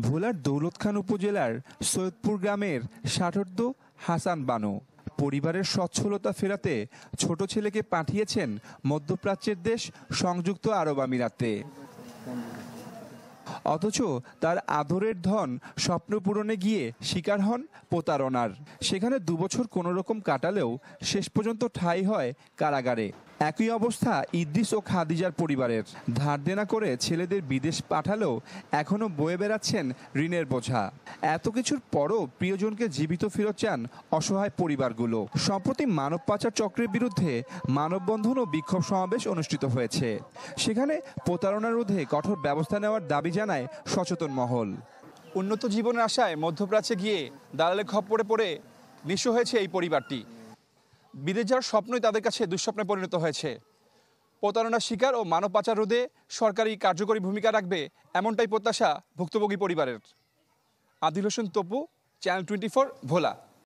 ভোলার দৌলতখান উপজেলার সৈয়দপুর গ্রামের ষাটোর্ধ্ব হাসান বানু পরিবারের সচ্ছলতা ফেরাতে ছোট ছেলেকে পাঠিয়েছেন মধ্যপ্রাচ্যের দেশ সংযুক্ত আরব আমিরাতে। অথচ তার আদরের ধন স্বপ্ন পূরণে গিয়ে শিকার হন প্রতারণার। সেখানে 2 বছর কোনো রকম কাটালেও শেষ পর্যন্ত ঠাঁই হয় কারাগারে। একই অবস্থা ইদ্রিস ও খাদিজার পরিবারের। ধার দেনা করে ছেলেদের বিদেশ পাঠালেও এখনও বয়ে বেড়াচ্ছেন ঋণের বোঝা। এত কিছুর পরও প্রিয়জনকে জীবিত ফেরত চান অসহায় পরিবারগুলো। সম্প্রতি মানব পাচার চক্রের বিরুদ্ধে মানববন্ধন ও বিক্ষোভ সমাবেশ অনুষ্ঠিত হয়েছে। সেখানে প্রতারণা রোধে কঠোর ব্যবস্থা নেওয়ার দাবি জানায় সচেতন মহল। উন্নত জীবনের আশায় মধ্যপ্রাচ্যে গিয়ে দালালের খপ্পরে পড়ে নিঃস্ব হয়েছে এই পরিবারটি। বিদেশ যাওয়ার স্বপ্নই তাদের কাছে দুঃস্বপ্নে পরিণত হয়েছে। প্রতারণার শিকার ও মানব পাচার রোধে সরকারি কার্যকরী ভূমিকা রাখবে এমনটাই প্রত্যাশা ভুক্তভোগী পরিবারের। আদিল হোসেন তপু, চ্যানেল 24, ভোলা।